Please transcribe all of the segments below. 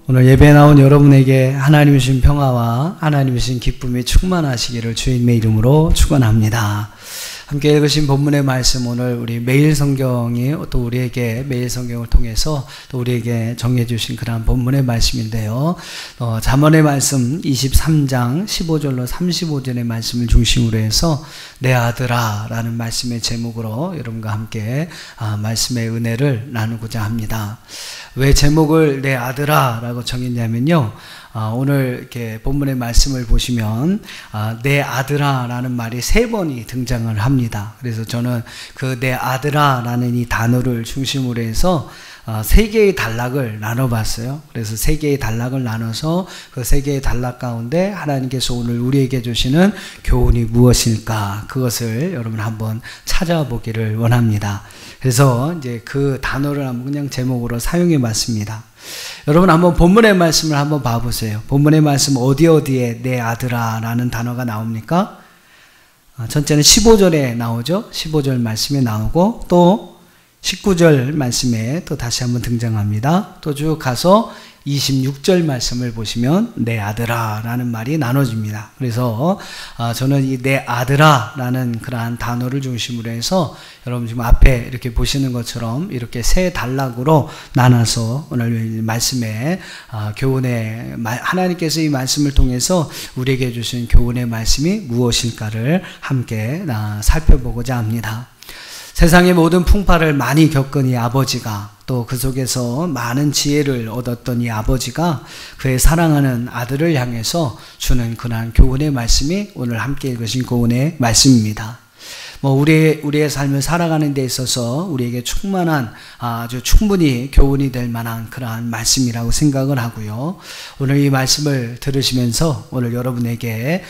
오늘 예배에 나온 여러분에게 하나님이 주신 평화와 하나님이 주신 기쁨이 충만하시기를 주님의 이름으로 축원합니다. 함께 읽으신 본문의 말씀, 오늘 우리 매일 성경이 또 우리에게 매일 성경을 통해서 또 우리에게 정해 주신 그런 본문의 말씀인데요. 잠언의 말씀 23장 15절로 35절의 말씀을 중심으로 해서 내 아들아 라는 말씀의 제목으로 여러분과 함께 말씀의 은혜를 나누고자 합니다. 왜 제목을 내 아들아 라고 정했냐면요, 오늘 이렇게 본문의 말씀을 보시면 내 아들아 라는 말이 3번이 등장을 합니다. 그래서 저는 그 내 아들아 라는 이 단어를 중심으로 해서 3개의 단락을 나눠봤어요. 그래서 3개의 단락을 나눠서 그 3개의 단락 가운데 하나님께서 오늘 우리에게 주시는 교훈이 무엇일까, 그것을 여러분 한번 찾아보기를 원합니다. 그래서 이제 그 단어를 한번 그냥 제목으로 사용해 봤습니다. 여러분 한번 본문의 말씀을 한번 봐보세요. 본문의 말씀 어디에 내 아들아 라는 단어가 나옵니까? 전체는 15절에 나오죠. 15절 말씀에 나오고 또 19절 말씀에 또 다시 한번 등장합니다. 또 쭉 가서 26절 말씀을 보시면 내 아들아 라는 말이 나눠집니다. 그래서 저는 이 내 아들아 라는 그러한 단어를 중심으로 해서 여러분 지금 앞에 이렇게 보시는 것처럼 이렇게 3단락으로 나눠서 오늘 말씀에 교훈의 하나님께서 이 말씀을 통해서 우리에게 주신 교훈의 말씀이 무엇일까를 함께 살펴보고자 합니다. 세상의 모든 풍파를 많이 겪은 이 아버지가, 또 그 속에서 많은 지혜를 얻었던 이 아버지가 그의 사랑하는 아들을 향해서 주는 그러한 교훈의 말씀이 오늘 함께 읽으신 교훈의 말씀입니다. 우리의 삶을 살아가는 데 있어서 우리에게 충만한, 아주 충분히 교훈이 될 만한 그러한 말씀이라고 생각을 하고요. 오늘 이 말씀을 들으시면서 오늘 여러분에게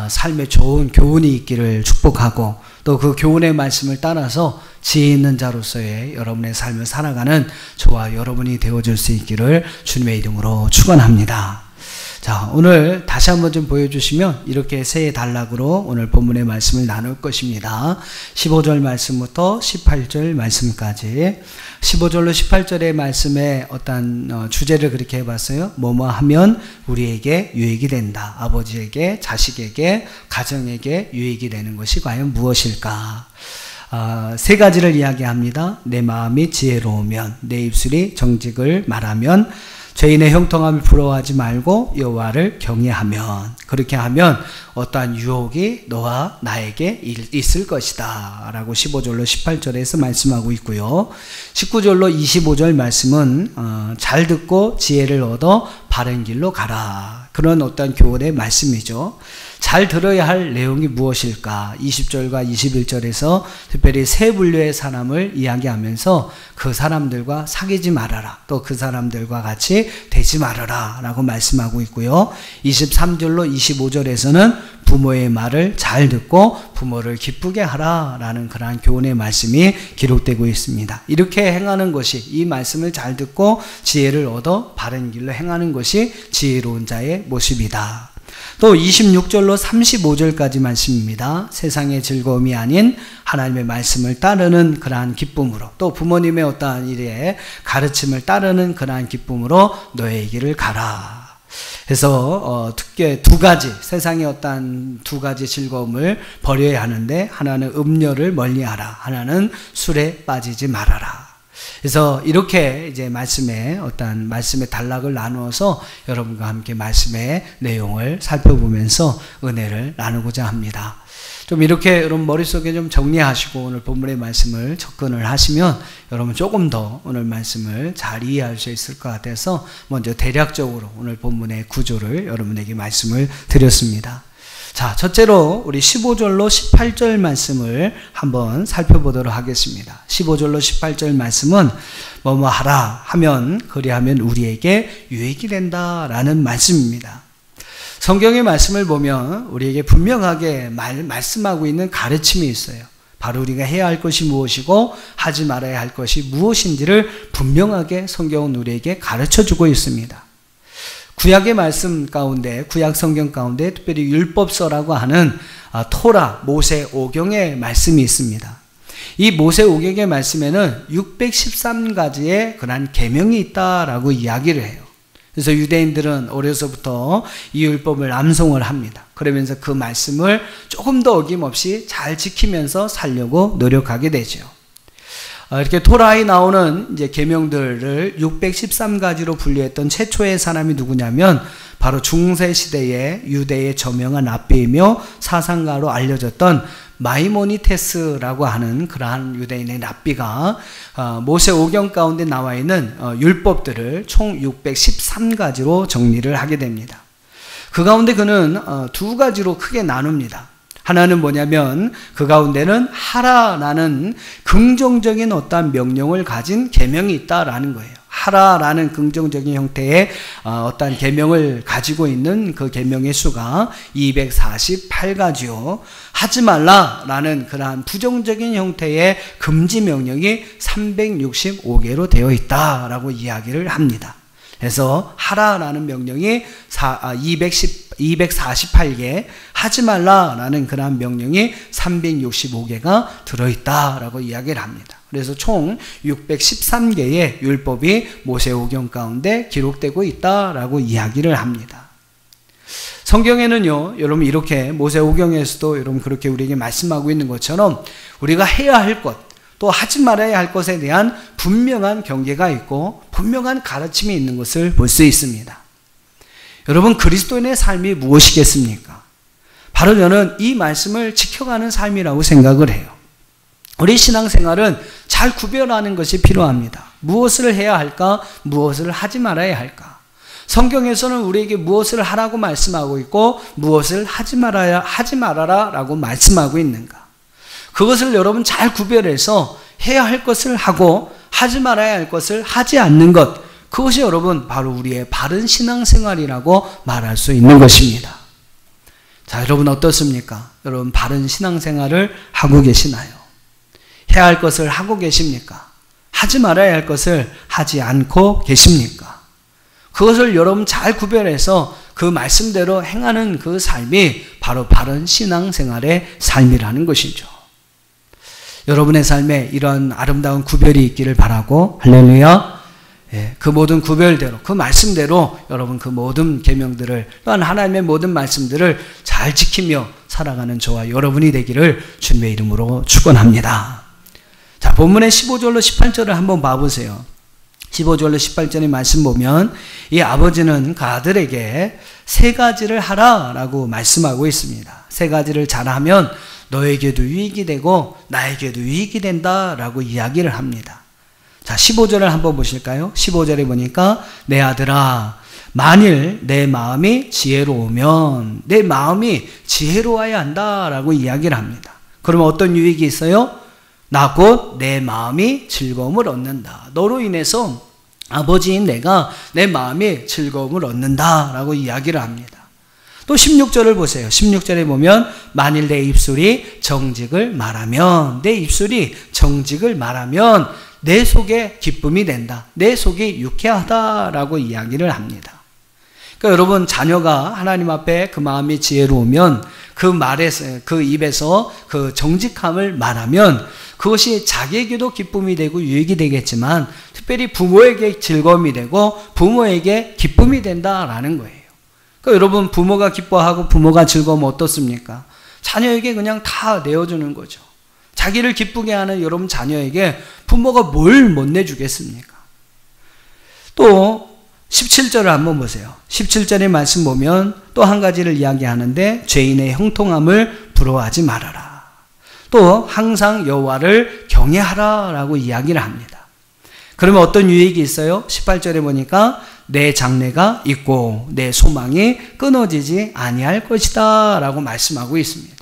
삶에 좋은 교훈이 있기를 축복하고, 또 그 교훈의 말씀을 따라서 지혜 있는 자로서의 여러분의 삶을 살아가는 저와 여러분이 되어줄 수 있기를 주님의 이름으로 축원합니다. 자, 오늘 다시 한번 좀 보여주시면 이렇게 3단락으로 오늘 본문의 말씀을 나눌 것입니다. 15절 말씀부터 18절 말씀까지. 15절로 18절의 말씀에 어떤 주제를 그렇게 해봤어요. 뭐뭐 하면 우리에게 유익이 된다. 아버지에게, 자식에게, 가정에게 유익이 되는 것이 과연 무엇일까? 3가지를 이야기합니다. 내 마음이 지혜로우면, 내 입술이 정직을 말하면, 죄인의 형통함을 부러워하지 말고 여호와를 경외하면, 그렇게 하면 어떠한 유혹이 너와 나에게 있을 것이다 라고 15절로 18절에서 말씀하고 있고요. 19절로 25절 말씀은 잘 듣고 지혜를 얻어 바른 길로 가라, 그런 어떤 교훈의 말씀이죠. 잘 들어야 할 내용이 무엇일까? 20절과 21절에서 특별히 3 분류의 사람을 이야기하면서 그 사람들과 사귀지 말아라, 또 그 사람들과 같이 되지 말아라 라고 말씀하고 있고요. 23절로 25절에서는 부모의 말을 잘 듣고 부모를 기쁘게 하라 라는 그러한 교훈의 말씀이 기록되고 있습니다. 이렇게 행하는 것이, 이 말씀을 잘 듣고 지혜를 얻어 바른 길로 행하는 것이 지혜로운 자의 모습이다. 또 26절로 35절까지 말씀입니다. 세상의 즐거움이 아닌 하나님의 말씀을 따르는 그러한 기쁨으로, 또 부모님의 어떠한 일에 가르침을 따르는 그러한 기쁨으로 너의 길을 가라. 그래서 특히 2가지, 세상의 어떠한 2가지 즐거움을 버려야 하는데, 하나는 음료를 멀리하라, 하나는 술에 빠지지 말아라. 그래서 이렇게 이제 말씀의 단락을 나누어서 여러분과 함께 말씀의 내용을 살펴보면서 은혜를 나누고자 합니다. 좀 이렇게 여러분 머릿속에 좀 정리하시고 오늘 본문의 말씀을 접근을 하시면 여러분 조금 더 오늘 말씀을 잘 이해할 수 있을 것 같아서 먼저 대략적으로 오늘 본문의 구조를 여러분에게 말씀을 드렸습니다. 자, 첫째로 우리 15절로 18절 말씀을 한번 살펴보도록 하겠습니다. 15절로 18절 말씀은 뭐뭐 하라 하면, 그리하면 우리에게 유익이 된다라는 말씀입니다. 성경의 말씀을 보면 우리에게 분명하게 말씀하고 있는 가르침이 있어요. 바로 우리가 해야 할 것이 무엇이고 하지 말아야 할 것이 무엇인지를 분명하게 성경은 우리에게 가르쳐주고 있습니다. 구약의 말씀 가운데, 구약 성경 가운데 특별히 율법서라고 하는 토라, 모세 오경의 말씀이 있습니다. 이 모세 오경의 말씀에는 613가지의 그런 계명이 있다라고 이야기를 해요. 그래서 유대인들은 어려서부터 이 율법을 암송을 합니다. 그러면서 그 말씀을 조금 더 어김없이 잘 지키면서 살려고 노력하게 되죠. 이렇게 토라에 나오는 이제 계명들을 613가지로 분류했던 최초의 사람이 누구냐면 바로 중세 시대의 유대의 저명한 랍비이며 사상가로 알려졌던 마이모니테스라고 하는 그러한 유대인의 랍비가 모세 오경 가운데 나와 있는 율법들을 총 613가지로 정리를 하게 됩니다. 그 가운데 그는 두 가지로 크게 나눕니다. 하나는 뭐냐면 그 가운데는 하라라는 긍정적인 어떠한 명령을 가진 계명이 있다라는 거예요. 하라라는 긍정적인 형태의 어떠한 계명을 가지고 있는 그 계명의 수가 248가지요. 하지 말라라는 그러한 부정적인 형태의 금지 명령이 365개로 되어 있다라고 이야기를 합니다. 그래서 하라라는 명령이 248개, 하지 말라라는 그러한 명령이 365개가 들어있다라고 이야기를 합니다. 그래서 총 613개의 율법이 모세오경 가운데 기록되고 있다라고 이야기를 합니다. 성경에는요, 여러분 이렇게 모세오경에서도 여러분 그렇게 우리에게 말씀하고 있는 것처럼 우리가 해야 할 것, 또 하지 말아야 할 것에 대한 분명한 경계가 있고 분명한 가르침이 있는 것을 볼 수 있습니다. 여러분 그리스도인의 삶이 무엇이겠습니까? 바로 저는 이 말씀을 지켜가는 삶이라고 생각을 해요. 우리 신앙생활은 잘 구별하는 것이 필요합니다. 무엇을 해야 할까? 무엇을 하지 말아야 할까? 성경에서는 우리에게 무엇을 하라고 말씀하고 있고 무엇을 하지 말아라 라고 말씀하고 있는가? 그것을 여러분 잘 구별해서 해야 할 것을 하고 하지 말아야 할 것을 하지 않는 것, 그것이 여러분 바로 우리의 바른 신앙생활이라고 말할 수 있는 것입니다. 자, 여러분 어떻습니까? 여러분 바른 신앙생활을 하고 계시나요? 해야 할 것을 하고 계십니까? 하지 말아야 할 것을 하지 않고 계십니까? 그것을 여러분 잘 구별해서 그 말씀대로 행하는 그 삶이 바로 바른 신앙생활의 삶이라는 것이죠. 여러분의 삶에 이런 아름다운 구별이 있기를 바라고, 할렐루야. 그 모든 구별대로, 그 말씀대로 여러분 그 모든 계명들을, 또한 하나님의 모든 말씀들을 잘 지키며 살아가는 저와 여러분이 되기를 주님의 이름으로 축원합니다. 자, 본문의 15절로 18절을 한번 봐보세요. 15절로 18절의 말씀 보면 이 아버지는 그 아들에게 세 가지를 하라라고 말씀하고 있습니다. 세 가지를 잘하면 너에게도 유익이 되고 나에게도 유익이 된다라고 이야기를 합니다. 자, 15절을 한번 보실까요? 15절에 보니까 내 아들아, 만일 내 마음이 지혜로우면, 내 마음이 지혜로워야 한다라고 이야기를 합니다. 그러면 어떤 유익이 있어요? 나 곧 내 마음이 즐거움을 얻는다. 너로 인해서 아버지인 내가 내 마음이 즐거움을 얻는다라고 이야기를 합니다. 또 16절을 보세요. 16절에 보면 만일 내 입술이 정직을 말하면, 내 입술이 정직을 말하면 내 속에 기쁨이 된다. 내 속이 유쾌하다라고 이야기를 합니다. 그러니까 여러분 자녀가 하나님 앞에 그 마음이 지혜로우면 그 말에서, 그 입에서 그 정직함을 말하면 그것이 자기에게도 기쁨이 되고 유익이 되겠지만 특별히 부모에게 즐거움이 되고 부모에게 기쁨이 된다라는 거예요. 그러니까 여러분 부모가 기뻐하고 부모가 즐거우면 어떻습니까? 자녀에게 그냥 다 내어주는 거죠. 자기를 기쁘게 하는 여러분 자녀에게 부모가 뭘 못 내주겠습니까? 또 17절을 한번 보세요. 17절의 말씀 보면 또 한 가지를 이야기하는데 죄인의 형통함을 부러워하지 말아라. 또 항상 여호와를 경외하라라고 이야기를 합니다. 그러면 어떤 유익이 있어요? 18절에 보니까 내 장래가 있고 내 소망이 끊어지지 아니할 것이다 라고 말씀하고 있습니다.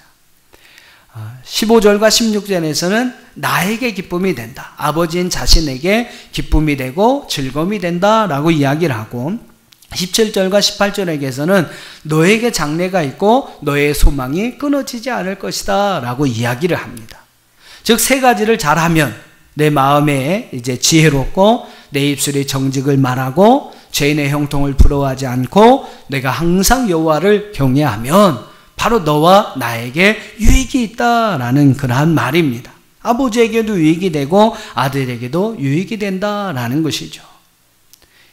15절과 16절에서는 나에게 기쁨이 된다. 아버지인 자신에게 기쁨이 되고 즐거움이 된다라고 이야기를 하고 17절과 18절에게서는 너에게 장래가 있고 너의 소망이 끊어지지 않을 것이다 라고 이야기를 합니다. 즉 세 가지를 잘하면 내 마음에 이제 지혜롭고 내 입술이 정직을 말하고 죄인의 형통을 부러워하지 않고 내가 항상 여호와를 경외하면 바로 너와 나에게 유익이 있다라는 그러한 말입니다. 아버지에게도 유익이 되고 아들에게도 유익이 된다라는 것이죠.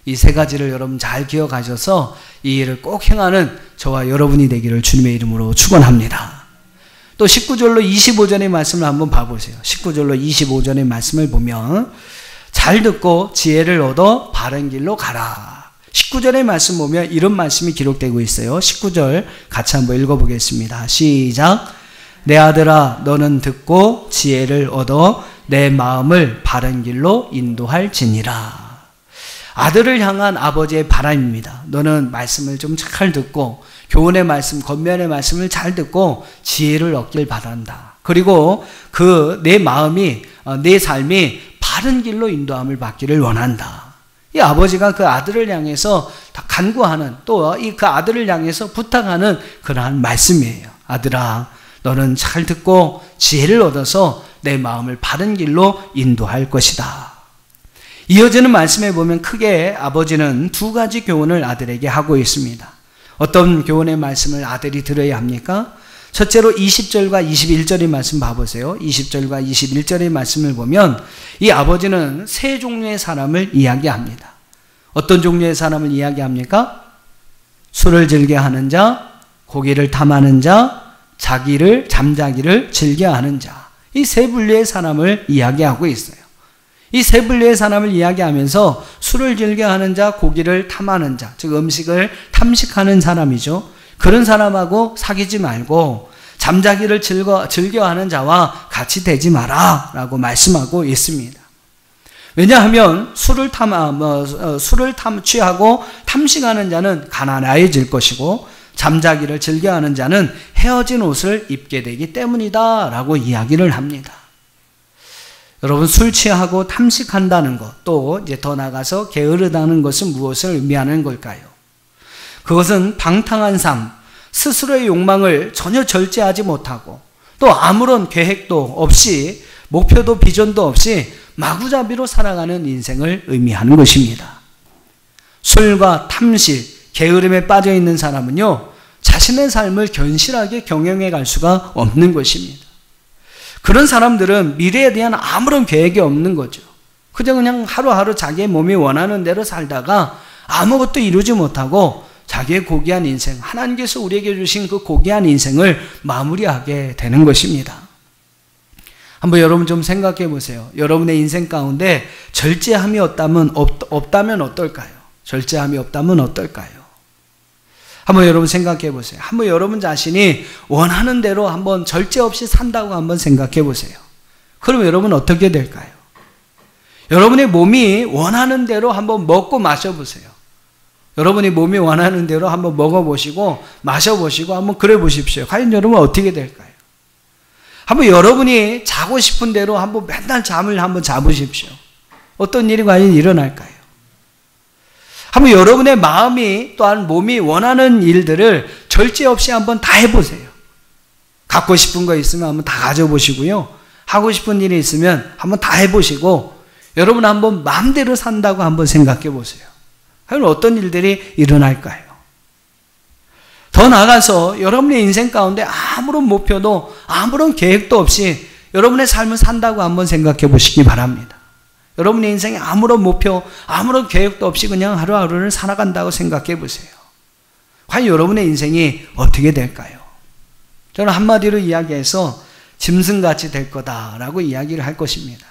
이 세 가지를 여러분 잘 기억하셔서 이 일을 꼭 행하는 저와 여러분이 되기를 주님의 이름으로 축원합니다. 또 19절로 25절의 말씀을 한번 봐보세요. 19절로 25절의 말씀을 보면 잘 듣고 지혜를 얻어 바른 길로 가라. 19절의 말씀 보면 이런 말씀이 기록되고 있어요. 19절 같이 한번 읽어보겠습니다. 시작. 내 아들아 너는 듣고 지혜를 얻어 내 마음을 바른 길로 인도할지니라. 아들을 향한 아버지의 바람입니다. 너는 말씀을 좀 잘 듣고 교훈의 말씀, 권면의 말씀을 잘 듣고 지혜를 얻길 바란다. 그리고 내 마음이, 내 삶이 바른 길로 인도함을 받기를 원한다. 이 아버지가 그 아들을 향해서 간구하는, 또 그 아들을 향해서 부탁하는 그러한 말씀이에요. 아들아, 너는 잘 듣고 지혜를 얻어서 내 마음을 바른 길로 인도할 것이다. 이어지는 말씀에 보면 크게 아버지는 두 가지 교훈을 아들에게 하고 있습니다. 어떤 교훈의 말씀을 아들이 들어야 합니까? 첫째로 20절과 21절의 말씀 봐보세요. 20절과 21절의 말씀을 보면 이 아버지는 세 종류의 사람을 이야기합니다. 어떤 종류의 사람을 이야기합니까? 술을 즐겨하는 자, 고기를 탐하는 자, 잠자기를 즐겨하는 자. 이 세 분류의 사람을 이야기하고 있어요. 이 세 분류의 사람을 이야기하면서 술을 즐겨하는 자, 고기를 탐하는 자, 즉 음식을 탐식하는 사람이죠. 그런 사람하고 사귀지 말고 잠자기를 즐겨하는 자와 같이 되지 마라 라고 말씀하고 있습니다. 왜냐하면 술을 취하고 탐식하는 자는 가난해질 것이고 잠자기를 즐겨하는 자는 헤어진 옷을 입게 되기 때문이다 라고 이야기를 합니다. 여러분, 술 취하고 탐식한다는 것, 또 이제 더 나가서 게으르다는 것은 무엇을 의미하는 걸까요? 그것은 방탕한 삶, 스스로의 욕망을 전혀 절제하지 못하고 또 아무런 계획도 없이 목표도 비전도 없이 마구잡이로 살아가는 인생을 의미하는 것입니다. 술과 탐식, 게으름에 빠져 있는 사람은요, 자신의 삶을 견실하게 경영해 갈 수가 없는 것입니다. 그런 사람들은 미래에 대한 아무런 계획이 없는 거죠. 그냥 하루하루 자기의 몸이 원하는 대로 살다가 아무것도 이루지 못하고 자기의 고귀한 인생, 하나님께서 우리에게 주신 그 고귀한 인생을 마무리하게 되는 것입니다. 한번 여러분 좀 생각해 보세요. 여러분의 인생 가운데 절제함이 없다면 어떨까요? 절제함이 없다면 어떨까요? 한번 여러분 생각해 보세요. 한번 여러분 자신이 원하는 대로 한번 절제 없이 산다고 한번 생각해 보세요. 그럼 여러분 어떻게 될까요? 여러분의 몸이 원하는 대로 한번 먹고 마셔보세요. 여러분이 몸이 원하는 대로 한번 먹어보시고 마셔보시고 한번 그래 보십시오. 과연 여러분 어떻게 될까요? 한번 여러분이 자고 싶은 대로 한번 맨날 잠을 한번 자보십시오. 어떤 일이 과연 일어날까요? 한번 여러분의 마음이 또한 몸이 원하는 일들을 절제 없이 한번 다 해보세요. 갖고 싶은 거 있으면 한번 다 가져보시고요. 하고 싶은 일이 있으면 한번 다 해보시고 여러분 한번 마음대로 산다고 한번 생각해 보세요. 그럼 어떤 일들이 일어날까요? 더 나아가서 여러분의 인생 가운데 아무런 목표도 아무런 계획도 없이 여러분의 삶을 산다고 한번 생각해 보시기 바랍니다. 여러분의 인생에 아무런 목표, 아무런 계획도 없이 그냥 하루하루를 살아간다고 생각해 보세요. 과연 여러분의 인생이 어떻게 될까요? 저는 한마디로 이야기해서 짐승같이 될 거다라고 이야기를 할 것입니다.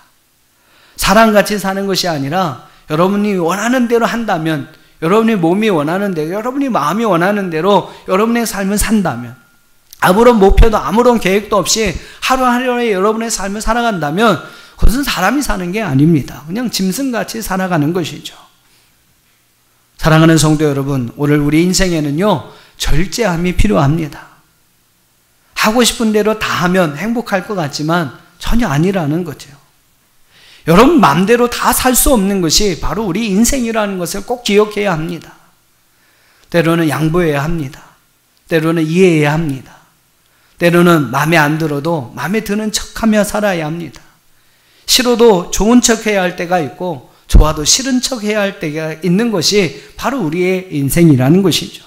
사람같이 사는 것이 아니라 여러분이 원하는 대로 한다면, 여러분의 몸이 원하는 대로, 여러분이 마음이 원하는 대로 여러분의 삶을 산다면, 아무런 목표도 아무런 계획도 없이 하루하루의 여러분의 삶을 살아간다면 그것은 사람이 사는 게 아닙니다. 그냥 짐승같이 살아가는 것이죠. 사랑하는 성도 여러분, 오늘 우리 인생에는요, 절제함이 필요합니다. 하고 싶은 대로 다 하면 행복할 것 같지만 전혀 아니라는 거죠. 여러분 마음대로 다 살 수 없는 것이 바로 우리 인생이라는 것을 꼭 기억해야 합니다. 때로는 양보해야 합니다. 때로는 이해해야 합니다. 때로는 마음에 안 들어도 마음에 드는 척하며 살아야 합니다. 싫어도 좋은 척 해야 할 때가 있고 좋아도 싫은 척 해야 할 때가 있는 것이 바로 우리의 인생이라는 것이죠.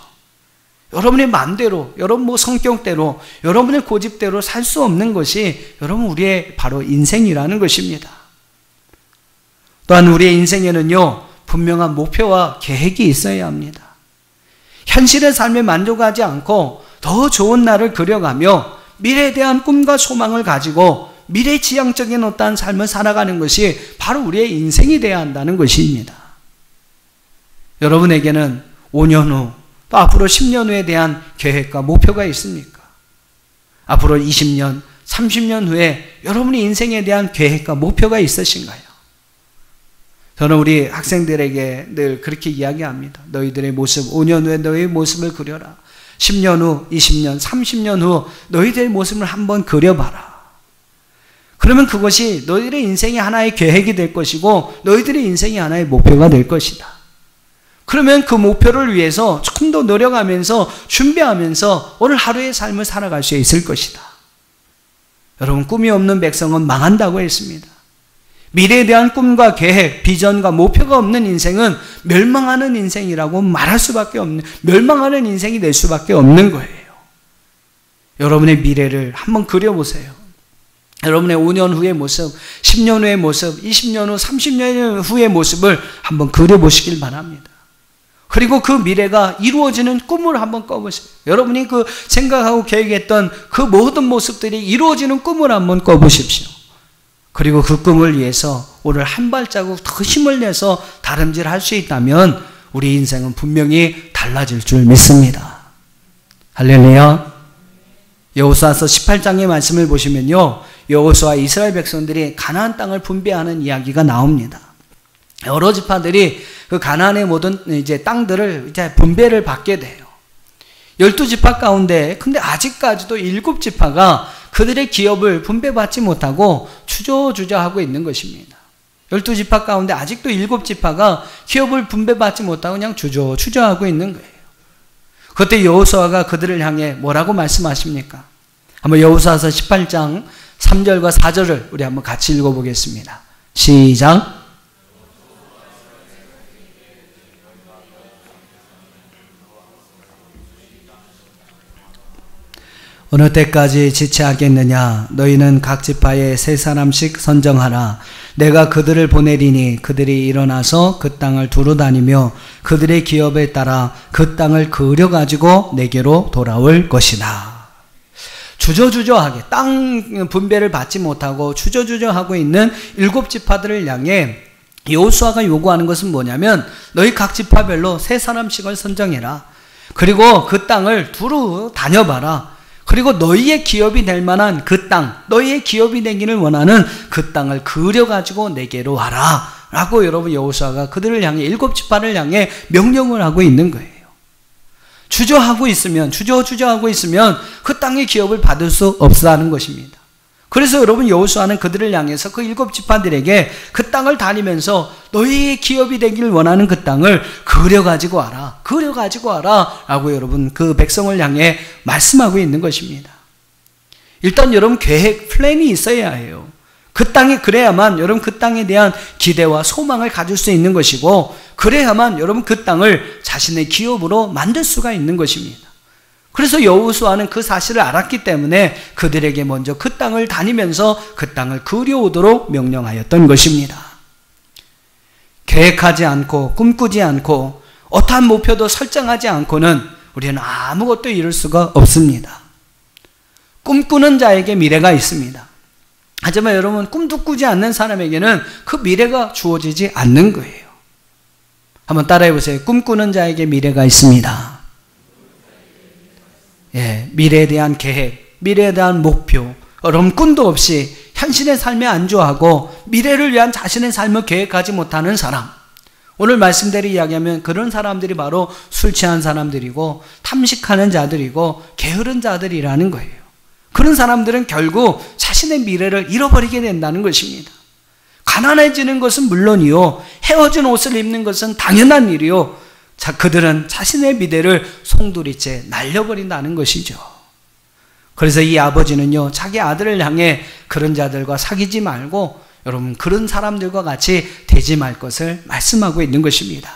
여러분의 마음대로, 여러분 성격대로, 여러분의 고집대로 살 수 없는 것이 여러분 우리의 바로 인생이라는 것입니다. 또한 우리의 인생에는요, 분명한 목표와 계획이 있어야 합니다. 현실의 삶에 만족하지 않고 더 좋은 날을 그려가며 미래에 대한 꿈과 소망을 가지고 미래지향적인 어떠한 삶을 살아가는 것이 바로 우리의 인생이 되어야 한다는 것입니다. 여러분에게는 5년 후, 또 앞으로 10년 후에 대한 계획과 목표가 있습니까? 앞으로 20년, 30년 후에 여러분의 인생에 대한 계획과 목표가 있으신가요? 저는 우리 학생들에게 늘 그렇게 이야기합니다. 너희들의 모습, 5년 후에 너희의 모습을 그려라. 10년 후, 20년, 30년 후 너희들의 모습을 한번 그려봐라. 그러면 그것이 너희들의 인생이 하나의 계획이 될 것이고 너희들의 인생이 하나의 목표가 될 것이다. 그러면 그 목표를 위해서 조금 더 노력하면서 준비하면서 오늘 하루의 삶을 살아갈 수 있을 것이다. 여러분, 꿈이 없는 백성은 망한다고 했습니다. 미래에 대한 꿈과 계획, 비전과 목표가 없는 인생은 멸망하는 인생이라고 말할 수밖에 없는, 멸망하는 인생이 될 수밖에 없는 거예요. 여러분의 미래를 한번 그려보세요. 여러분의 5년 후의 모습, 10년 후의 모습, 20년 후, 30년 후의 모습을 한번 그려보시길 바랍니다. 그리고 그 미래가 이루어지는 꿈을 한번 꿔보세요. 여러분이 그 생각하고 계획했던 그 모든 모습들이 이루어지는 꿈을 한번 꿔보십시오. 그리고 그 꿈을 위해서 오늘 한 발자국 더 힘을 내서 다름질할 수 있다면 우리 인생은 분명히 달라질 줄 믿습니다. 할렐루야. 여호수아서 18장의 말씀을 보시면요, 여호수아 이스라엘 백성들이 가나안 땅을 분배하는 이야기가 나옵니다. 여러 지파들이 그 가나안의 모든 이제 땅들을 이제 분배를 받게 돼요. 12지파 가운데 근데 아직까지도 7지파가 그들의 기업을 분배받지 못하고 주저주저하고 있는 것입니다. 12지파 가운데 아직도 7지파가 기업을 분배받지 못하고 그냥 주저하고 있는 거예요. 그때 여호수아가 그들을 향해 뭐라고 말씀하십니까? 한번 여호수아서 18장 3절과 4절을 우리 한번 같이 읽어보겠습니다. 시작. 어느 때까지 지체하겠느냐? 너희는 각 지파에 3사람씩 선정하라. 내가 그들을 보내리니 그들이 일어나서 그 땅을 두루 다니며 그들의 기업에 따라 그 땅을 그려가지고 내게로 돌아올 것이다. 주저주저하게 땅 분배를 받지 못하고 주저주저하고 있는 7지파들을 향해 여호수아가 요구하는 것은 뭐냐면 너희 각 지파별로 3사람씩을 선정해라. 그리고 그 땅을 두루 다녀봐라. 그리고 너희의 기업이 될 만한 그 땅, 너희의 기업이 되기를 원하는 그 땅을 그려가지고 내게로 와라 라고 여러분 여호수아가 그들을 향해 7지파를 향해 명령을 하고 있는 거예요. 주저하고 있으면 그 땅의 기업을 받을 수 없어 하는 것입니다. 그래서 여러분 여호수아는 그들을 향해서 그 7지파들에게 그 땅을 다니면서 너희의 기업이 되기를 원하는 그 땅을 그려가지고 와라 라고 여러분 그 백성을 향해 말씀하고 있는 것입니다. 일단 여러분 계획, 플랜이 있어야 해요. 그 땅이 그래야만 여러분 그 땅에 대한 기대와 소망을 가질 수 있는 것이고 그래야만 여러분 그 땅을 자신의 기업으로 만들 수가 있는 것입니다. 그래서 여호수아는 그 사실을 알았기 때문에 그들에게 먼저 그 땅을 다니면서 그 땅을 그려오도록 명령하였던 것입니다. 계획하지 않고 꿈꾸지 않고 어떠한 목표도 설정하지 않고는 우리는 아무것도 이룰 수가 없습니다. 꿈꾸는 자에게 미래가 있습니다. 하지만 여러분 꿈도 꾸지 않는 사람에게는 그 미래가 주어지지 않는 거예요. 한번 따라해 보세요. 꿈꾸는 자에게 미래가 있습니다. 예, 미래에 대한 계획, 미래에 대한 목표, 여러분 꿈도 없이 현실의 삶에 안주하고 미래를 위한 자신의 삶을 계획하지 못하는 사람, 오늘 말씀대로 이야기하면 그런 사람들이 바로 술 취한 사람들이고 탐식하는 자들이고 게으른 자들이라는 거예요. 그런 사람들은 결국 자신의 미래를 잃어버리게 된다는 것입니다. 가난해지는 것은 물론이요, 헤어진 옷을 입는 것은 당연한 일이요, 그들은 자신의 미래를 송두리째 날려버린다는 것이죠. 그래서 이 아버지는요, 자기 아들을 향해 그런 자들과 사귀지 말고 여러분 그런 사람들과 같이 되지 말 것을 말씀하고 있는 것입니다.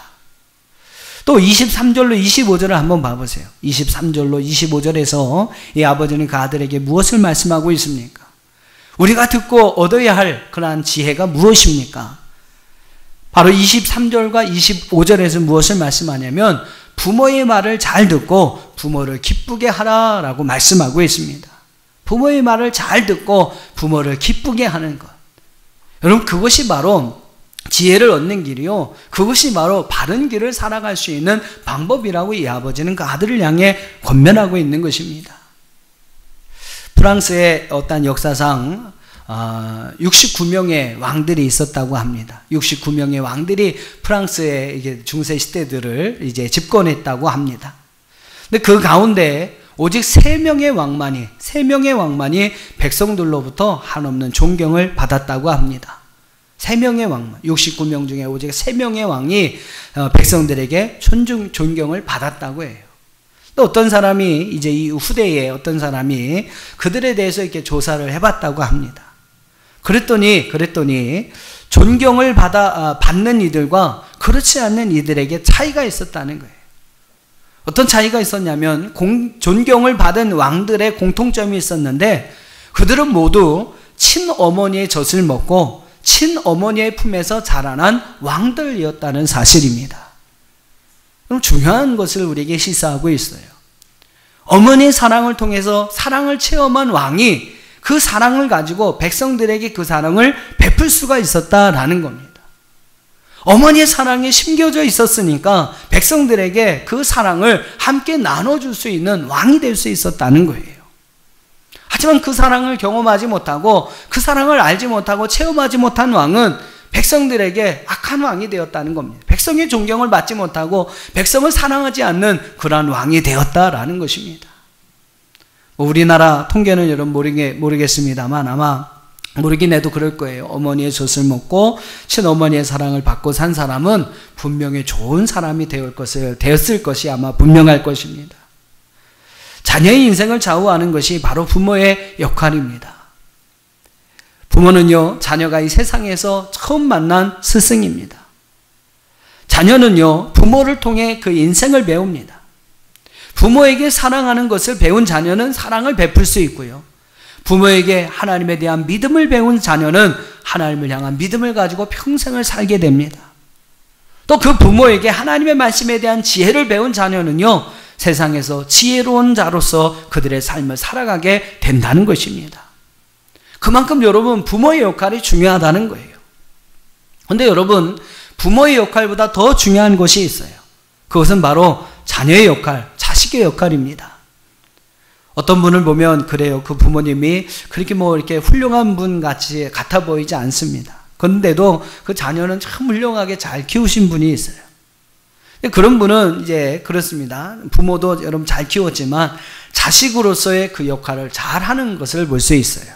또 23절로 25절을 한번 봐보세요. 23절로 25절에서 이 아버지는 그 아들에게 무엇을 말씀하고 있습니까? 우리가 듣고 얻어야 할 그러한 지혜가 무엇입니까? 바로 23절과 25절에서 무엇을 말씀하냐면 부모의 말을 잘 듣고 부모를 기쁘게 하라라고 말씀하고 있습니다. 부모의 말을 잘 듣고 부모를 기쁘게 하는 것. 여러분, 그것이 바로 지혜를 얻는 길이요, 그것이 바로 바른 길을 살아갈 수 있는 방법이라고 이 아버지는 그 아들을 향해 권면하고 있는 것입니다. 프랑스의 어떤 역사상 69명의 왕들이 있었다고 합니다. 69명의 왕들이 프랑스의 이게 중세 시대들을 이제 집권했다고 합니다. 근데 그 가운데 오직 3명의 왕만이 백성들로부터 한없는 존경을 받았다고 합니다. 3명의 왕만, 69명 중에 오직 3명의 왕이 백성들에게 존경을 받았다고 해요. 또 어떤 사람이 이제 이 후대에 어떤 사람이 그들에 대해서 이렇게 조사를 해봤다고 합니다. 그랬더니 존경을 받는 이들과 그렇지 않는 이들에게 차이가 있었다는 거예요. 어떤 차이가 있었냐면 존경을 받은 왕들의 공통점이 있었는데 그들은 모두 친어머니의 젖을 먹고 친어머니의 품에서 자라난 왕들이었다는 사실입니다. 그럼 중요한 것을 우리에게 시사하고 있어요. 어머니의 사랑을 통해서 사랑을 체험한 왕이 그 사랑을 가지고 백성들에게 그 사랑을 베풀 수가 있었다라는 겁니다. 어머니의 사랑이 심겨져 있었으니까 백성들에게 그 사랑을 함께 나눠줄 수 있는 왕이 될 수 있었다는 거예요. 하지만 그 사랑을 경험하지 못하고 그 사랑을 알지 못하고 체험하지 못한 왕은 백성들에게 악한 왕이 되었다는 겁니다. 백성의 존경을 받지 못하고 백성을 사랑하지 않는 그러한 왕이 되었다라는 것입니다. 우리나라 통계는 여러분 모르겠습니다만 아마 모르긴 해도 그럴 거예요. 어머니의 젖을 먹고 친어머니의 사랑을 받고 산 사람은 분명히 좋은 사람이 되었을 것이 아마 분명할 것입니다. 자녀의 인생을 좌우하는 것이 바로 부모의 역할입니다. 부모는요, 자녀가 이 세상에서 처음 만난 스승입니다. 자녀는요, 부모를 통해 그 인생을 배웁니다. 부모에게 사랑하는 것을 배운 자녀는 사랑을 베풀 수 있고요. 부모에게 하나님에 대한 믿음을 배운 자녀는 하나님을 향한 믿음을 가지고 평생을 살게 됩니다. 또 그 부모에게 하나님의 말씀에 대한 지혜를 배운 자녀는요, 세상에서 지혜로운 자로서 그들의 삶을 살아가게 된다는 것입니다. 그만큼 여러분, 부모의 역할이 중요하다는 거예요. 그런데 여러분, 부모의 역할보다 더 중요한 것이 있어요. 그것은 바로 자녀의 역할, 자식의 역할입니다. 어떤 분을 보면 그래요. 그 부모님이 그렇게 이렇게 훌륭한 분 같아 보이지 않습니다. 그런데도 그 자녀는 참 훌륭하게 잘 키우신 분이 있어요. 그런 분은 이제 그렇습니다. 부모도 여러분 잘 키웠지만 자식으로서의 그 역할을 잘 하는 것을 볼 수 있어요.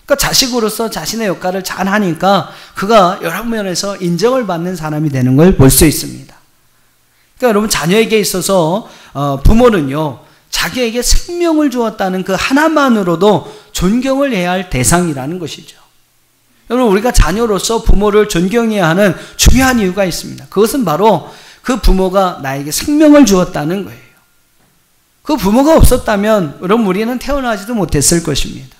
그러니까 자식으로서 자신의 역할을 잘 하니까 그가 여러 면에서 인정을 받는 사람이 되는 걸 볼 수 있습니다. 그러니까 여러분, 자녀에게 있어서 부모는요, 자기에게 생명을 주었다는 그 하나만으로도 존경을 해야 할 대상이라는 것이죠. 여러분, 우리가 자녀로서 부모를 존경해야 하는 중요한 이유가 있습니다. 그것은 바로 그 부모가 나에게 생명을 주었다는 거예요. 그 부모가 없었다면 여러분, 우리는 태어나지도 못했을 것입니다.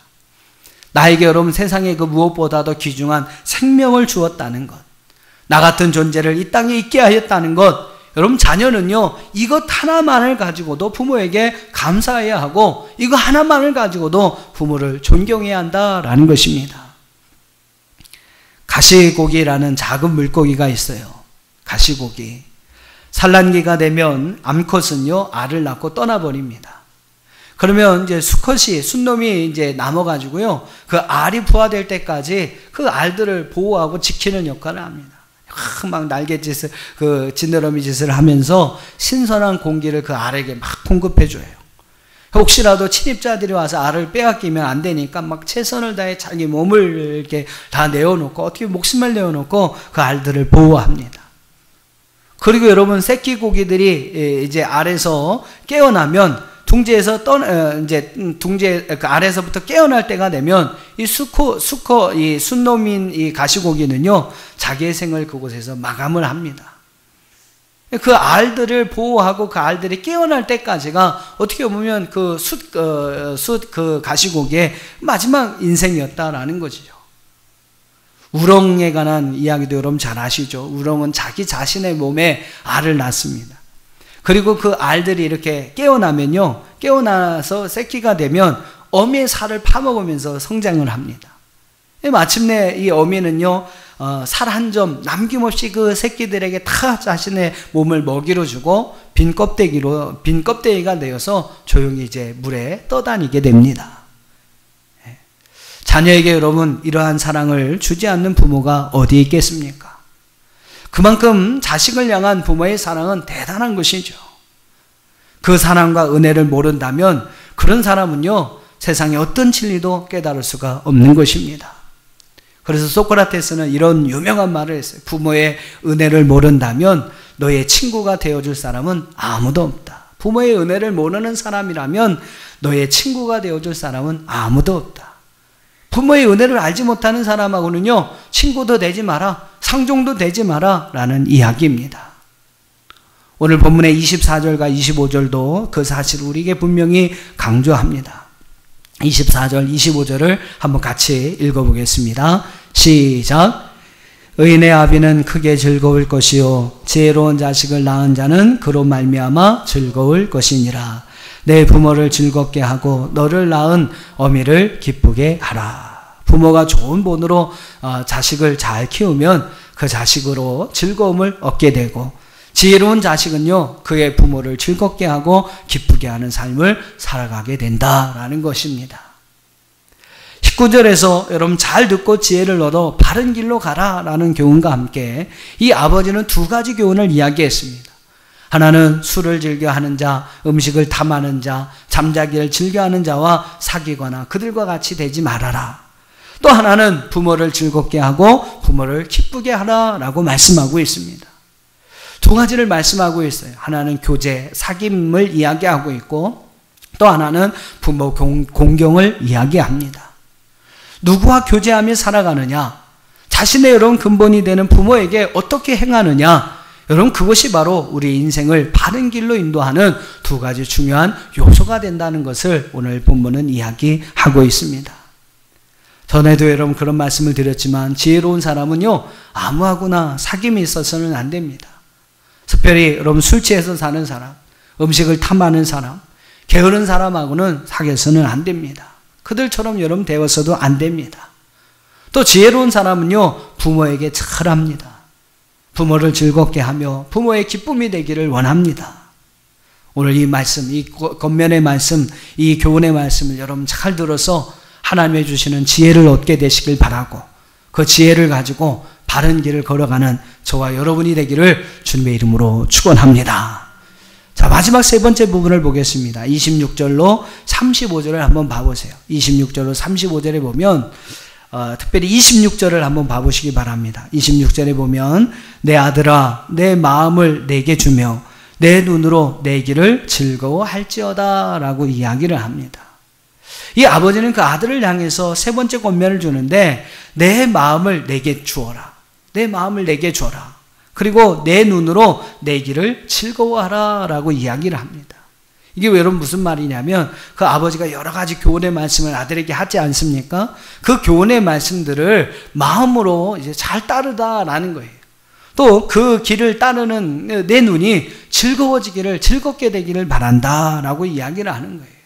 나에게 여러분, 세상에 그 무엇보다도 귀중한 생명을 주었다는 것, 나 같은 존재를 이 땅에 있게 하였다는 것, 여러분, 자녀는요, 이것 하나만을 가지고도 부모에게 감사해야 하고 이거 하나만을 가지고도 부모를 존경해야 한다라는 것입니다. 가시고기라는 작은 물고기가 있어요. 가시고기. 산란기가 되면 암컷은요, 알을 낳고 떠나버립니다. 그러면 이제 순놈이 이제 남아가지고요, 그 알이 부화될 때까지 그 알들을 보호하고 지키는 역할을 합니다. 막 날갯짓을, 지느러미 짓을 하면서 신선한 공기를 그 알에게 막 공급해줘요. 혹시라도 침입자들이 와서 알을 빼앗기면 안 되니까 막 최선을 다해 자기 몸을 이렇게 다 내어놓고, 어떻게 목숨을 내어놓고 그 알들을 보호합니다. 그리고 여러분, 새끼 고기들이 이제 알에서 깨어나면 둥지에서 둥지 그 아래서부터 깨어날 때가 되면 이 이 순놈인 이 가시고기는요, 자기의 생을 그곳에서 마감을 합니다. 그 알들을 보호하고 그 알들이 깨어날 때까지가 어떻게 보면 그 가시고기의 마지막 인생이었다라는 것이죠. 우렁에 관한 이야기도 여러분 잘 아시죠? 우렁은 자기 자신의 몸에 알을 낳습니다. 그리고 그 알들이 이렇게 깨어나면요, 깨어나서 새끼가 되면 어미의 살을 파먹으면서 성장을 합니다. 마침내 이 어미는요, 살 한 점 남김없이 그 새끼들에게 다 자신의 몸을 먹이로 주고 빈 껍데기가 되어서 조용히 이제 물에 떠다니게 됩니다. 자녀에게 여러분 이러한 사랑을 주지 않는 부모가 어디 있겠습니까? 그만큼 자식을 향한 부모의 사랑은 대단한 것이죠. 그 사랑과 은혜를 모른다면 그런 사람은요, 세상의 어떤 진리도 깨달을 수가 없는 것입니다. 그래서 소크라테스는 이런 유명한 말을 했어요. 부모의 은혜를 모른다면 너의 친구가 되어줄 사람은 아무도 없다. 부모의 은혜를 모르는 사람이라면 너의 친구가 되어줄 사람은 아무도 없다. 부모의 은혜를 알지 못하는 사람하고는요, 친구도 되지 마라, 상종도 되지 마라 라는 이야기입니다. 오늘 본문의 24절과 25절도 그 사실을 우리에게 분명히 강조합니다. 24절, 25절을 한번 같이 읽어보겠습니다. 시작. 의인의 아비는 크게 즐거울 것이요 지혜로운 자식을 낳은 자는 그로 말미암아 즐거울 것이니라. 내 부모를 즐겁게 하고 너를 낳은 어미를 기쁘게 하라. 부모가 좋은 본으로 자식을 잘 키우면 그 자식으로 즐거움을 얻게 되고, 지혜로운 자식은요, 그의 부모를 즐겁게 하고 기쁘게 하는 삶을 살아가게 된다라는 것입니다. 19절에서 여러분 잘 듣고 지혜를 얻어 바른 길로 가라라는 교훈과 함께 이 아버지는 두 가지 교훈을 이야기했습니다. 하나는 술을 즐겨하는 자, 음식을 탐하는 자, 잠자기를 즐겨하는 자와 사귀거나 그들과 같이 되지 말아라. 또 하나는 부모를 즐겁게 하고 부모를 기쁘게 하라라고 말씀하고 있습니다. 두 가지를 말씀하고 있어요. 하나는 교제, 사귐을 이야기하고 있고, 또 하나는 부모 공경을 이야기합니다. 누구와 교제하며 살아가느냐, 자신의 여러분 근본이 되는 부모에게 어떻게 행하느냐, 여러분 그것이 바로 우리 인생을 바른 길로 인도하는 두 가지 중요한 요소가 된다는 것을 오늘 본문은 이야기하고 있습니다. 전에도 여러분 그런 말씀을 드렸지만, 지혜로운 사람은요, 아무하고나 사귐이 있어서는 안 됩니다. 특별히 여러분 술 취해서 사는 사람, 음식을 탐하는 사람, 게으른 사람하고는 사귀어서는 안 됩니다. 그들처럼 여러분 되어서도 안 됩니다. 또 지혜로운 사람은요, 부모에게 잘합니다. 부모를 즐겁게 하며 부모의 기쁨이 되기를 원합니다. 오늘 이 말씀, 이 겉면의 말씀, 이 교훈의 말씀을 여러분 잘 들어서 하나님이 주시는 지혜를 얻게 되시길 바라고, 그 지혜를 가지고 바른 길을 걸어가는 저와 여러분이 되기를 주님의 이름으로 축원합니다. 자, 마지막 세 번째 부분을 보겠습니다. 26절로 35절을 한번 봐보세요. 26절로 35절에 보면 특별히 26절을 한번 봐보시기 바랍니다. 26절에 보면 내 아들아 내 마음을 내게 주며 내 눈으로 내 길을 즐거워할지어다 라고 이야기를 합니다. 이 아버지는 그 아들을 향해서 세 번째 권면을 주는데, 내 마음을 내게 주어라. 내 마음을 내게 줘라. 그리고 내 눈으로 내 길을 즐거워하라 라고 이야기를 합니다. 이게 여러분 무슨 말이냐면, 그 아버지가 여러 가지 교훈의 말씀을 아들에게 하지 않습니까? 그 교훈의 말씀들을 마음으로 이제 잘 따르다라는 거예요. 또 그 길을 따르는 내 눈이 즐겁게 되기를 바란다라고 이야기를 하는 거예요.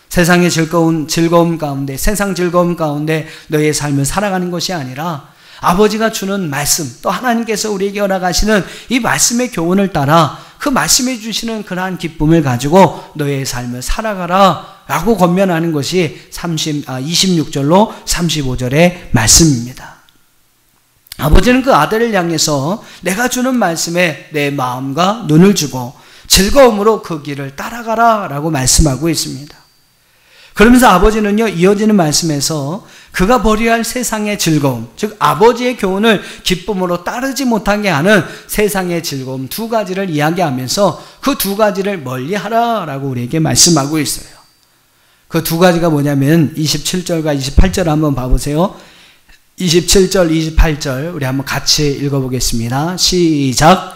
세상의 즐거움 가운데, 세상 즐거움 가운데 너의 삶을 살아가는 것이 아니라 아버지가 주는 말씀, 또 하나님께서 우리에게 허락하시는 이 말씀의 교훈을 따라 그 말씀해 주시는 그러한 기쁨을 가지고 너의 삶을 살아가라 라고 권면하는 것이 26절로 35절의 말씀입니다. 아버지는 그 아들을 향해서 내가 주는 말씀에 내 마음과 눈을 주고 즐거움으로 그 길을 따라가라 라고 말씀하고 있습니다. 그러면서 아버지는요, 이어지는 말씀에서 그가 버려야 할 세상의 즐거움, 즉 아버지의 교훈을 기쁨으로 따르지 못하게 하는 세상의 즐거움 두 가지를 이야기하면서 그 두 가지를 멀리하라 라고 우리에게 말씀하고 있어요. 그 두 가지가 뭐냐면 27절과 28절 한번 봐보세요. 27절, 28절 우리 한번 같이 읽어보겠습니다. 시작.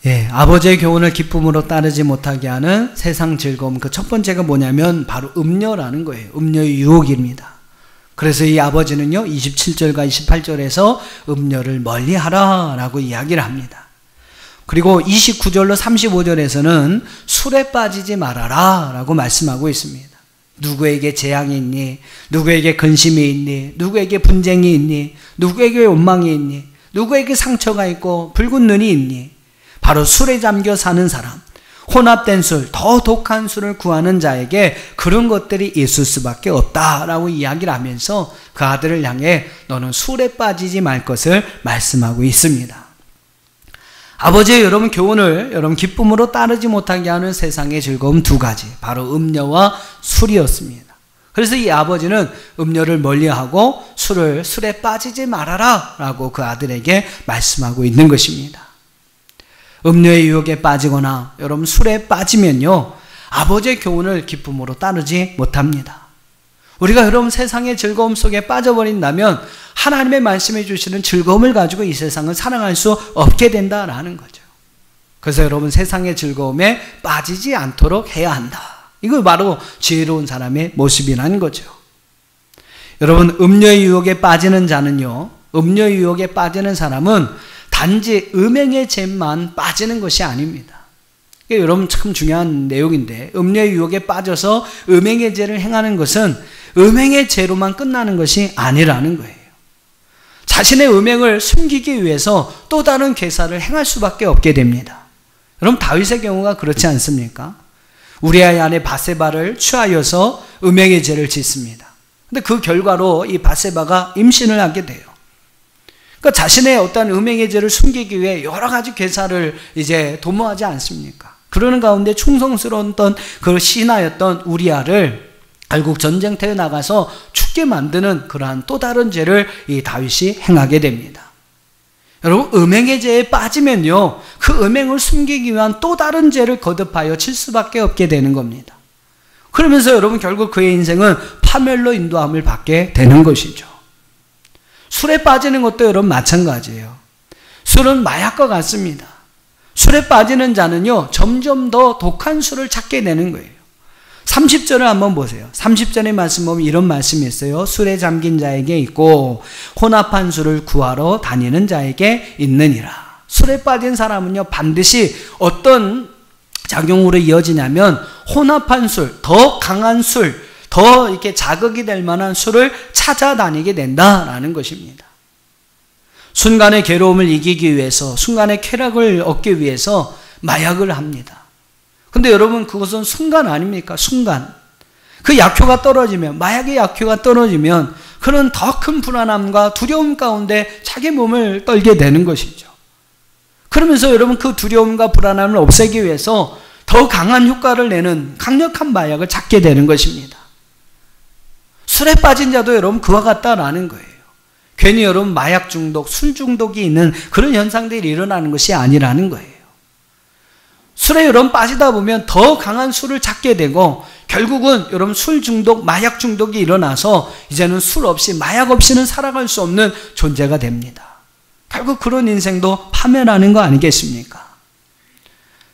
예, 아버지의 교훈을 기쁨으로 따르지 못하게 하는 세상 즐거움, 그 첫 번째가 뭐냐면 바로 음료라는 거예요. 음료의 유혹입니다. 그래서 이 아버지는요 27절과 28절에서 음료를 멀리하라 라고 이야기를 합니다. 그리고 29절로 35절에서는 술에 빠지지 말아라 라고 말씀하고 있습니다. 누구에게 재앙이 있니? 누구에게 근심이 있니? 누구에게 분쟁이 있니? 누구에게 원망이 있니? 누구에게 상처가 있고 붉은 눈이 있니? 바로 술에 잠겨 사는 사람, 혼합된 술, 더 독한 술을 구하는 자에게 그런 것들이 있을 수밖에 없다라고 이야기를 하면서 그 아들을 향해 너는 술에 빠지지 말 것을 말씀하고 있습니다. 아버지의 여러분 교훈을 여러분 기쁨으로 따르지 못하게 하는 세상의 즐거움 두 가지, 바로 음료와 술이었습니다. 그래서 이 아버지는 음료를 멀리하고 술에 빠지지 말아라 라고 그 아들에게 말씀하고 있는 것입니다. 음료의 유혹에 빠지거나 여러분 술에 빠지면요 아버지의 교훈을 기쁨으로 따르지 못합니다. 우리가 여러분 세상의 즐거움 속에 빠져버린다면 하나님의 말씀해 주시는 즐거움을 가지고 이 세상을 사랑할 수 없게 된다라는 거죠. 그래서 여러분 세상의 즐거움에 빠지지 않도록 해야 한다. 이거 바로 지혜로운 사람의 모습이라는 거죠. 여러분 음료의 유혹에 빠지는 자는요, 음료의 유혹에 빠지는 사람은 단지 음행의 죄만 빠지는 것이 아닙니다. 이게 여러분 참 중요한 내용인데, 음료의 유혹에 빠져서 음행의 죄를 행하는 것은 음행의 죄로만 끝나는 것이 아니라는 거예요. 자신의 음행을 숨기기 위해서 또 다른 괴사를 행할 수밖에 없게 됩니다. 여러분 다윗의 경우가 그렇지 않습니까? 우리아의 아내 바세바를 취하여서 음행의 죄를 짓습니다. 근데 그 결과로 이 바세바가 임신을 하게 돼요. 그러니까 자신의 어떤 음행의 죄를 숨기기 위해 여러 가지 괴사를 이제 도모하지 않습니까? 그러는 가운데 충성스러운 그 신하였던 우리아를 결국 전쟁터에 나가서 죽게 만드는 그러한 또 다른 죄를 이 다윗이 행하게 됩니다. 여러분 음행의 죄에 빠지면요 그 음행을 숨기기 위한 또 다른 죄를 거듭하여 칠 수밖에 없게 되는 겁니다. 그러면서 여러분 결국 그의 인생은 파멸로 인도함을 받게 되는 것이죠. 술에 빠지는 것도 여러분 마찬가지예요. 술은 마약과 같습니다. 술에 빠지는 자는요 점점 더 독한 술을 찾게 되는 거예요. 30절을 한번 보세요. 30절의 말씀 보면 이런 말씀이 있어요. 술에 잠긴 자에게 있고 혼합한 술을 구하러 다니는 자에게 있느니라. 술에 빠진 사람은요 반드시 어떤 작용으로 이어지냐면 혼합한 술, 더 강한 술, 더 이렇게 자극이 될 만한 술을 찾아다니게 된다라는 것입니다. 순간의 괴로움을 이기기 위해서, 순간의 쾌락을 얻기 위해서 마약을 합니다. 근데 여러분 그것은 순간 아닙니까? 순간. 그 약효가 떨어지면, 마약의 약효가 떨어지면 그는 더 큰 불안함과 두려움 가운데 자기 몸을 떨게 되는 것이죠. 그러면서 여러분 그 두려움과 불안함을 없애기 위해서 더 강한 효과를 내는 강력한 마약을 찾게 되는 것입니다. 술에 빠진 자도 여러분 그와 같다라는 거예요. 괜히 여러분 마약 중독, 술 중독이 있는 그런 현상들이 일어나는 것이 아니라는 거예요. 술에 여러분 빠지다 보면 더 강한 술을 찾게 되고 결국은 여러분 술 중독, 마약 중독이 일어나서 이제는 술 없이 마약 없이는 살아갈 수 없는 존재가 됩니다. 결국 그런 인생도 파멸하는 거 아니겠습니까?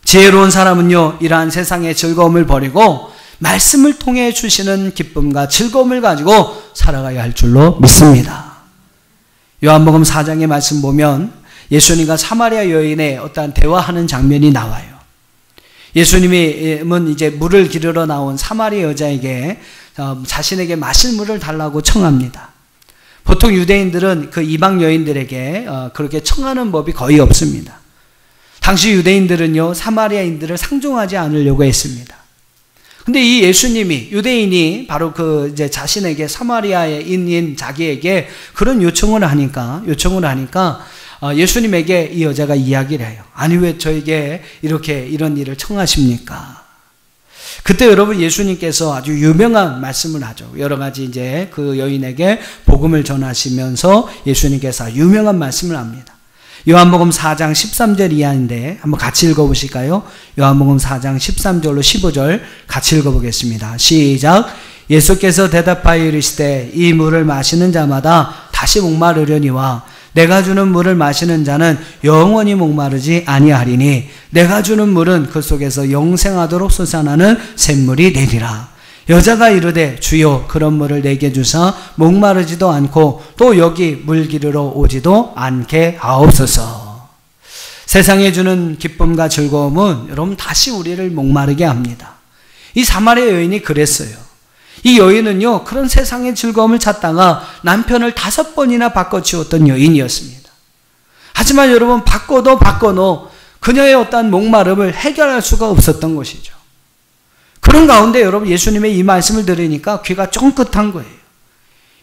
지혜로운 사람은요 이러한 세상의 즐거움을 버리고 말씀을 통해 주시는 기쁨과 즐거움을 가지고 살아가야 할 줄로 믿습니다. 요한복음 4장의 말씀 보면 예수님과 사마리아 여인의 어떠한 대화하는 장면이 나와요. 예수님은 이제 물을 기르러 나온 사마리아 여자에게 자신에게 마실 물을 달라고 청합니다. 보통 유대인들은 그 이방 여인들에게 그렇게 청하는 법이 거의 없습니다. 당시 유대인들은요 사마리아인들을 상종하지 않으려고 했습니다. 근데 이 예수님이, 유대인이 바로 그 이제 자신에게 사마리아인인 자기에게 그런 요청을 하니까 예수님에게 이 여자가 이야기를 해요. 아니 왜 저에게 이런 일을 청하십니까? 그때 여러분 예수님께서 아주 유명한 말씀을 하죠. 여러 가지 이제 그 여인에게 복음을 전하시면서 예수님께서 유명한 말씀을 합니다. 요한복음 4장 13절 이하인데 한번 같이 읽어보실까요? 요한복음 4장 13절로 15절 같이 읽어보겠습니다. 시작. 예수께서 대답하여 이르시되 이 물을 마시는 자마다 다시 목마르려니와 내가 주는 물을 마시는 자는 영원히 목마르지 아니하리니 내가 주는 물은 그 속에서 영생하도록 솟아나는 샘물이 되리라. 여자가 이르되 주여 그런 물을 내게 주사 목마르지도 않고 또 여기 물 기르러 오지도 않게 하옵소서. 세상에 주는 기쁨과 즐거움은 여러분 다시 우리를 목마르게 합니다. 이 사마리아 여인이 그랬어요. 이 여인은요, 그런 세상의 즐거움을 찾다가 남편을 5번이나 바꿔치웠던 여인이었습니다. 하지만 여러분, 바꿔도 그녀의 어떠한 목마름을 해결할 수가 없었던 것이죠. 그런 가운데 여러분, 예수님의 이 말씀을 들으니까 귀가 쫑긋한 거예요.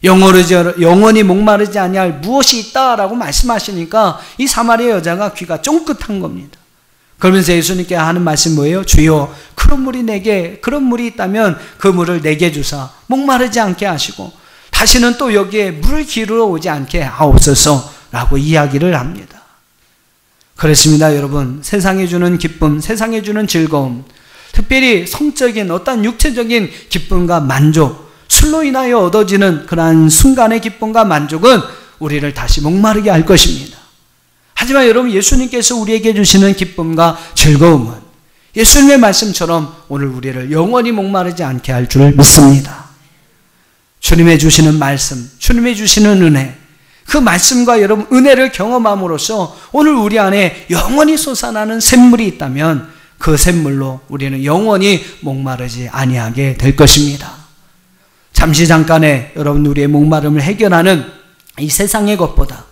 영원히 목마르지 아니할 무엇이 있다라고 말씀하시니까 이 사마리아 여자가 귀가 쫑긋한 겁니다. 그러면서 예수님께 하는 말씀 뭐예요? 주여 그런 물이 있다면 그 물을 내게 주사 목마르지 않게 하시고 다시는 또 여기에 물을 기르러 오지 않게 하옵소서라고 이야기를 합니다. 그렇습니다, 여러분. 세상에 주는 기쁨, 세상에 주는 즐거움, 특별히 성적인 어떤 육체적인 기쁨과 만족, 술로 인하여 얻어지는 그러한 순간의 기쁨과 만족은 우리를 다시 목마르게 할 것입니다. 하지만 여러분, 예수님께서 우리에게 주시는 기쁨과 즐거움은 예수님의 말씀처럼 오늘 우리를 영원히 목마르지 않게 할 줄 믿습니다. 주님의 주시는 말씀, 주님의 주시는 은혜, 그 말씀과 여러분 은혜를 경험함으로써 오늘 우리 안에 영원히 솟아나는 샘물이 있다면 그 샘물로 우리는 영원히 목마르지 아니하게 될 것입니다. 잠깐의 여러분 우리의 목마름을 해결하는 이 세상의 것보다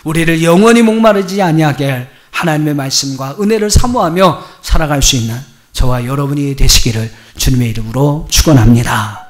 우리를 영원히 목마르지 아니하게 할 하나님의 말씀과 은혜를 사모하며 살아갈 수 있는 저와 여러분이 되시기를 주님의 이름으로 축원합니다.